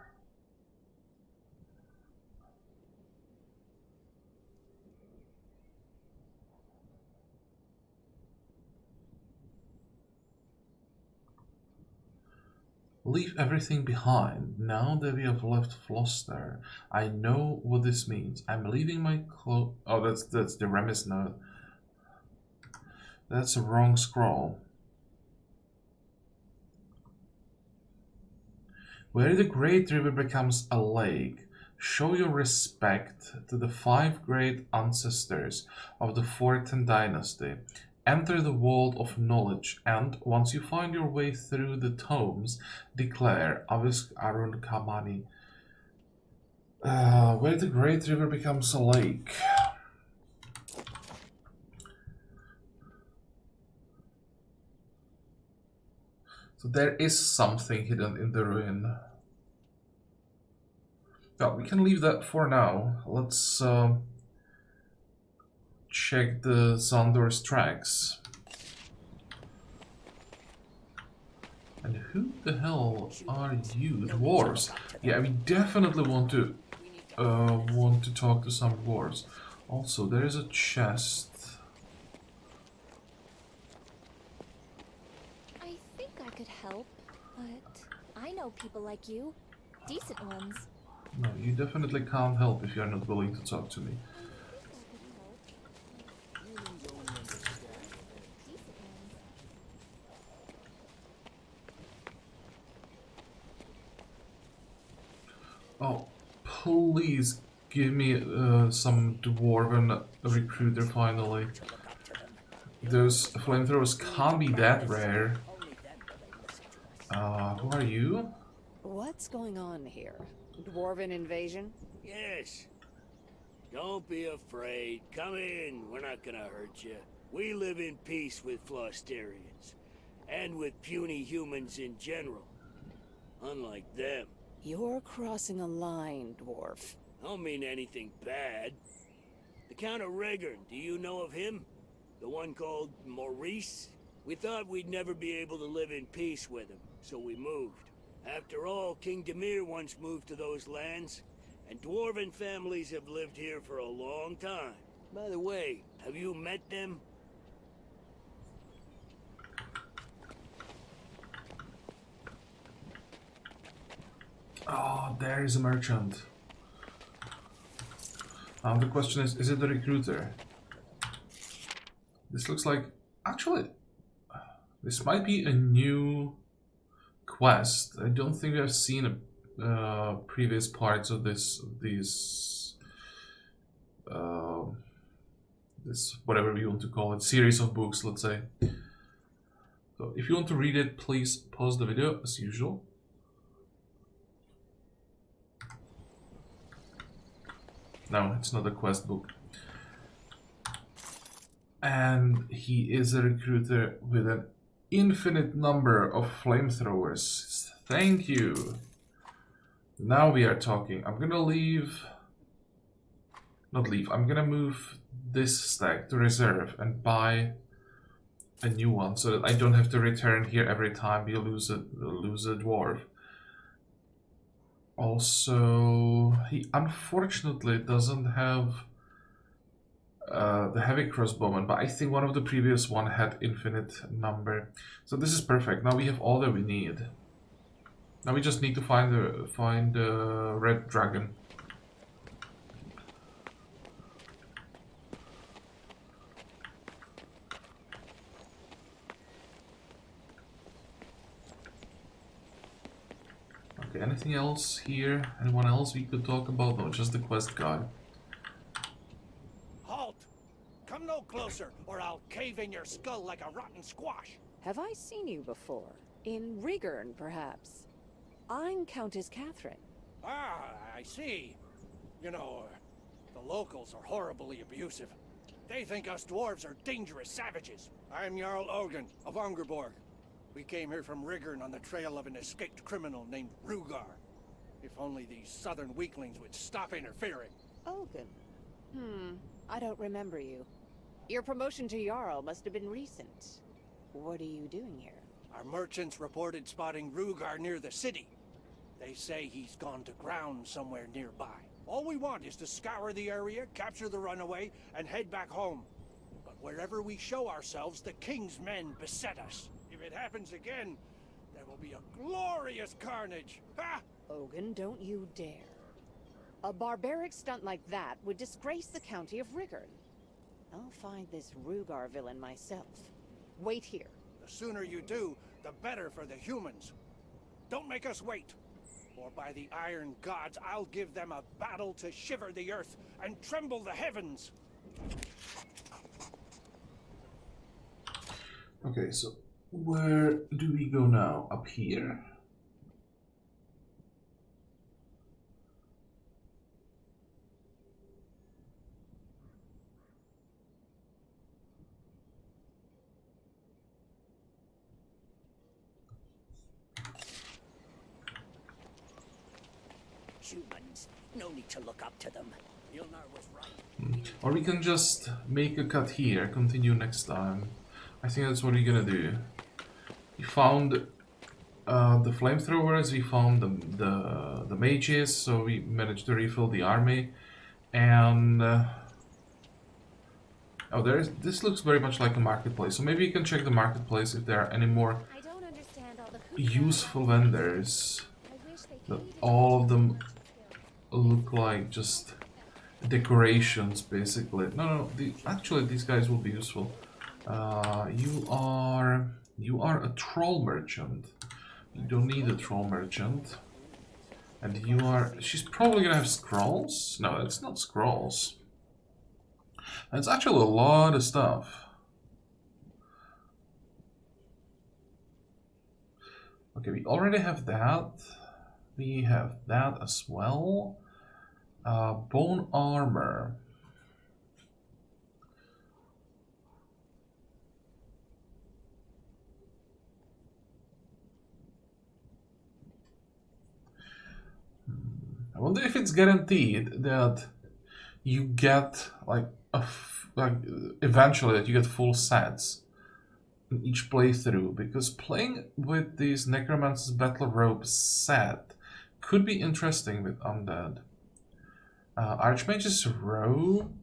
Leave everything behind. Now that we have left Floster, I know what this means. I'm leaving my clothes. Oh, that's the Remis note. That's a wrong scroll. Where the great river becomes a lake, show your respect to the 5 great ancestors of the Fortin dynasty. Enter the vault of knowledge, and once you find your way through the tomes, declare Avisk Arun Kamani. Where the great river becomes a lake. So there is something hidden in the ruin. Well, we can leave that for now. Let's check the Zandor's tracks. And who the hell are you? Dwarves. Yeah, we definitely want to talk to some dwarves. Also, there is a chest. I think I could help, but I know people like you. Decent ones. No, you definitely can't help if you're not willing to talk to me. Oh, please give me some dwarven recruiter finally. Those flamethrowers can't be that rare. Who are you? What's going on here? Dwarven invasion? Yes. Don't be afraid. Come in. We're not gonna hurt you. We live in peace with Flosterians. and with puny humans in general. Unlike them. You're crossing a line, dwarf. I don't mean anything bad. The Count of Regern, do you know of him? The one called Maurice? We thought we'd never be able to live in peace with him, so we moved. After all, King Demir once moved to those lands, and dwarven families have lived here for a long time. By the way, have you met them? Oh, there is a merchant. The question is it a recruiter? This looks like... Actually, this might be a new quest. I don't think I've seen previous parts of this whatever you want to call it, series of books, let's say. So if you want to read it, please pause the video as usual. No, it's not a quest book. And he is a recruiter with an infinite number of flamethrowers. Thank you. Now we are talking. I'm gonna leave... Not leave. I'm gonna move this stack to reserve and buy a new one so that I don't have to return here every time we lose a dwarf. Also, he unfortunately doesn't have the heavy crossbowman, but I think one of the previous one had infinite number. So this is perfect. Now we have all that we need. Now we just need to find the red dragon. Okay, anything else here? Anyone else we could talk about? No, just the quest guy. Halt! Come no closer, or I'll cave in your skull like a rotten squash. Have I seen you before? In Regern, perhaps? I'm Countess Catherine. Ah, I see. You know, the locals are horribly abusive. They think us dwarves are dangerous savages. I'm Jarl Ogun of Angerborg. We came here from Regern on the trail of an escaped criminal named Rugar. If only these southern weaklings would stop interfering. Ogun. I don't remember you. Your promotion to Jarl must have been recent. What are you doing here? Our merchants reported spotting Rugar near the city. They say he's gone to ground somewhere nearby. All we want is to scour the area, capture the runaway, and head back home. But wherever we show ourselves, the king's men beset us. If it happens again, there will be a glorious carnage. Ha! Ogun, don't you dare. A barbaric stunt like that would disgrace the county of Regern. I'll find this Rugar villain myself. Wait here. The sooner you do, the better for the humans. Don't make us wait. Or by the iron gods, I'll give them a battle to shiver the earth and tremble the heavens. Okay, so where do we go now? Up here? Humans. No need to look up to them. Yulnar was right. Or we can just make a cut here, continue next time. I think that's what we're gonna do. We found the flamethrowers, we found the mages, so we managed to refill the army. And oh, this looks very much like a marketplace. So maybe you can check the marketplace if there are any more useful vendors. That all of them look like just decorations, basically. No, actually these guys will be useful. You are a troll merchant. You don't need a troll merchant. And you are... She's probably gonna have scrolls? No, it's not scrolls. That's actually a lot of stuff. Okay, we already have that. We have that as well. Bone armor. wonder if it's guaranteed that you get like eventually that you get full sets in each playthrough, because playing with this Necromancer's Battle Robe set could be interesting with Undead. Archmage's Robe.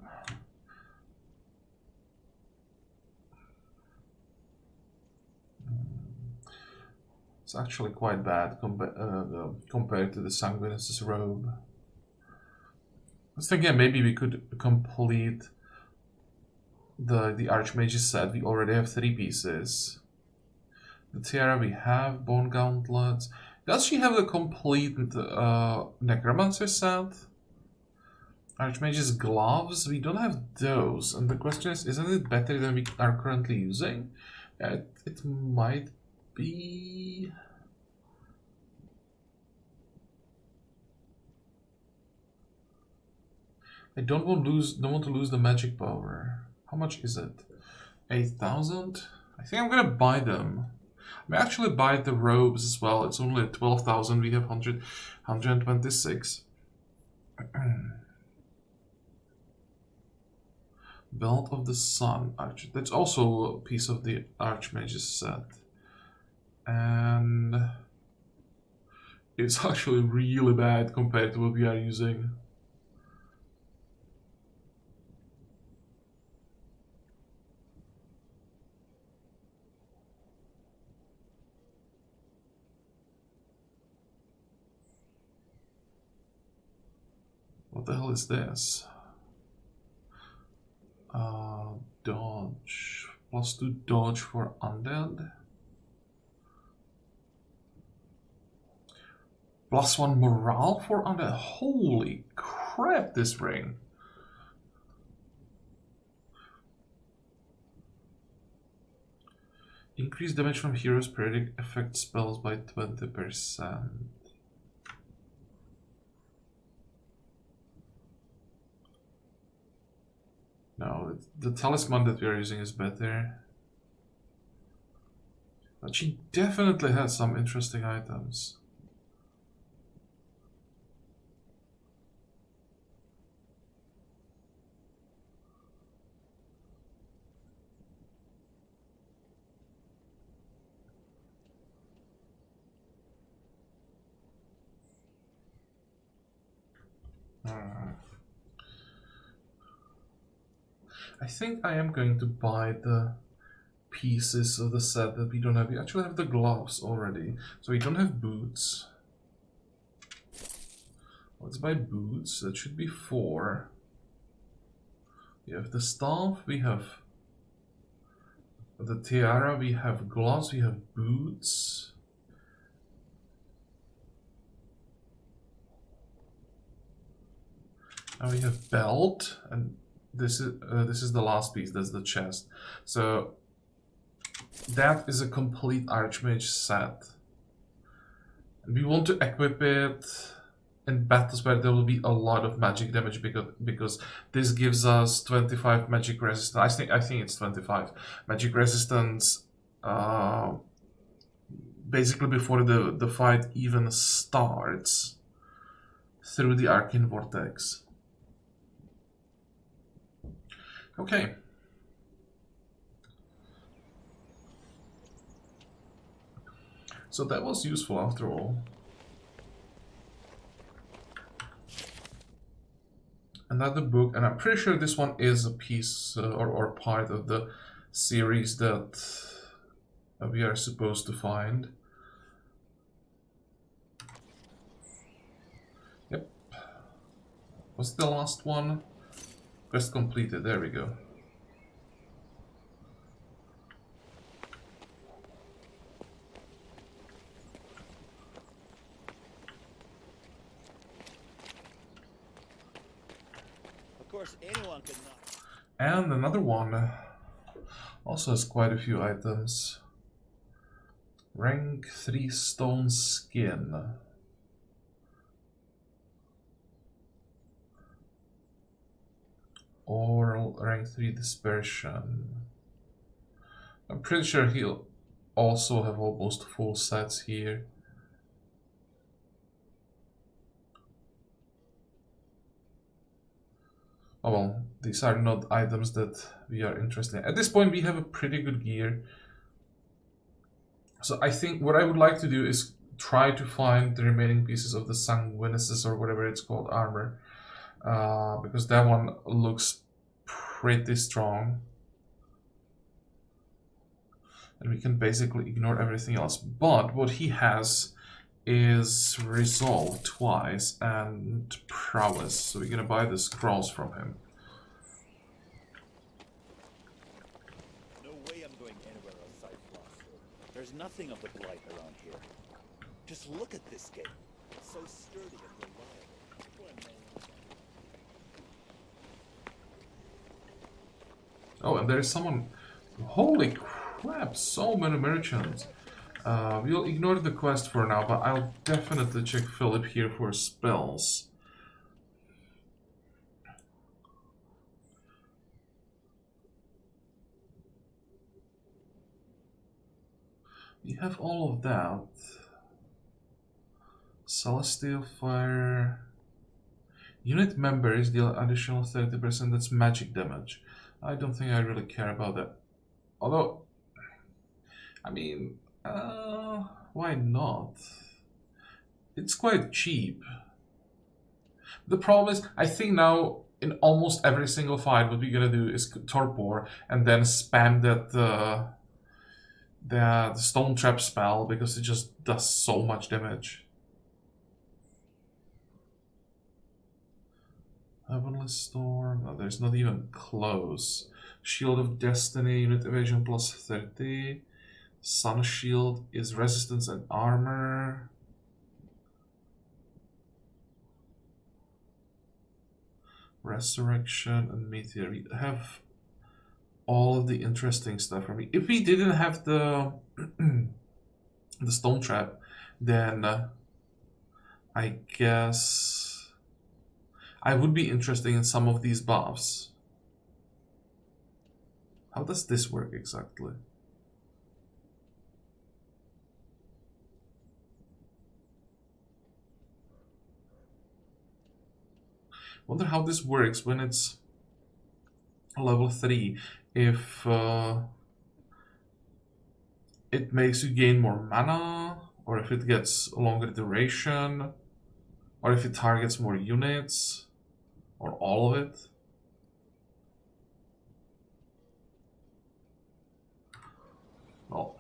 It's actually quite bad compared to the Sanguinus' Robe. I was thinking maybe we could complete the Archmage's set. We already have 3 pieces. The Tiara we have, Bone Gauntlets. Does she have the complete Necromancer set? Archmage's Gloves, we don't have those. And the question is, isn't it better than we are currently using? It might be... I don't want to lose the magic power. How much is it? 8,000? I think I'm gonna buy them. I may actually buy the robes as well. It's only 12,000. We have 126. Belt of the Sun. That's also a piece of the Archmage's set. And it's actually really bad compared to what we are using. What the hell is this? Dodge. +2 dodge for undead. +1 morale for undead. Holy crap, this ring. Increase damage from heroes' periodic effect spells by 20%. No, the talisman that we are using is better. But she definitely has some interesting items. I think I am going to buy the pieces of the set that we don't have. We actually have the gloves already, so we don't have boots. Let's buy boots. That should be 4. We have the staff, we have the tiara, we have gloves, we have boots. And we have belt, and this is the last piece. That's the chest. So that is a complete Archmage set. And we want to equip it in battles where there will be a lot of magic damage, because this gives us 25 magic resistance. I think it's 25 magic resistance. Basically before the fight even starts through the Arcane Vortex. Okay. So that was useful after all. Another book, and I'm pretty sure this one is a piece or part of the series that we are supposed to find. Yep. What's the last one? Quest completed, there we go. Of course, anyone could not. And another one also has quite a few items. Rank 3 stone skin. Or rank 3 dispersion. I'm pretty sure he'll also have almost full sets here. Oh well, these are not items that we are interested in. At this point we have a pretty good gear. So I think what I would like to do is try to find the remaining pieces of the Sanguinices or whatever it's called armor. Because that one looks pretty strong. And we can basically ignore everything else. But what he has is resolve twice and prowess. So we're gonna buy the scrolls from him. No way I'm going anywhere outside Floster. There's nothing of the blight around here. Just look at this gate. It's so sturdy and reliable. Oh, and there's someone... Holy crap, so many merchants. We'll ignore the quest for now, but I'll definitely check Philip here for spells. We have all of that. Celestial Fire... Unit members deal additional 30%, that's magic damage. I don't think I really care about that. Although, I mean, why not? It's quite cheap. The problem is, I think now in almost every single fight, what we're gonna do is torpor and then spam the stone trap spell because it just does so much damage. Heavenly Storm, no, there's not even close. Shield of Destiny, unit evasion plus 30. Sun Shield is resistance and armor. Resurrection and Meteor. We have all of the interesting stuff for me. If we didn't have the the stone trap, then I guess I would be interested in some of these buffs. How does this work exactly? Wonder how this works when it's level 3. If it makes you gain more mana, or if it gets longer duration, or if it targets more units, or all of it. Well,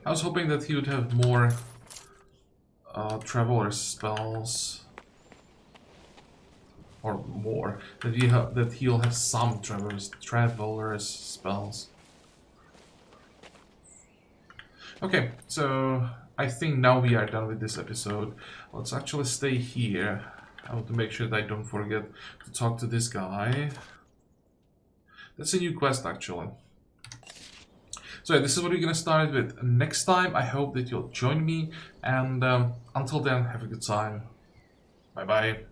I was hoping that he would have more Traveler spells, or more. That he'll have some Traveler's spells. Okay, so I think now we are done with this episode. Let's actually stay here. I want to make sure that I don't forget to talk to this guy. That's a new quest, actually. So yeah, this is what we're gonna start with next time. I hope that you'll join me, and until then, have a good time. Bye bye.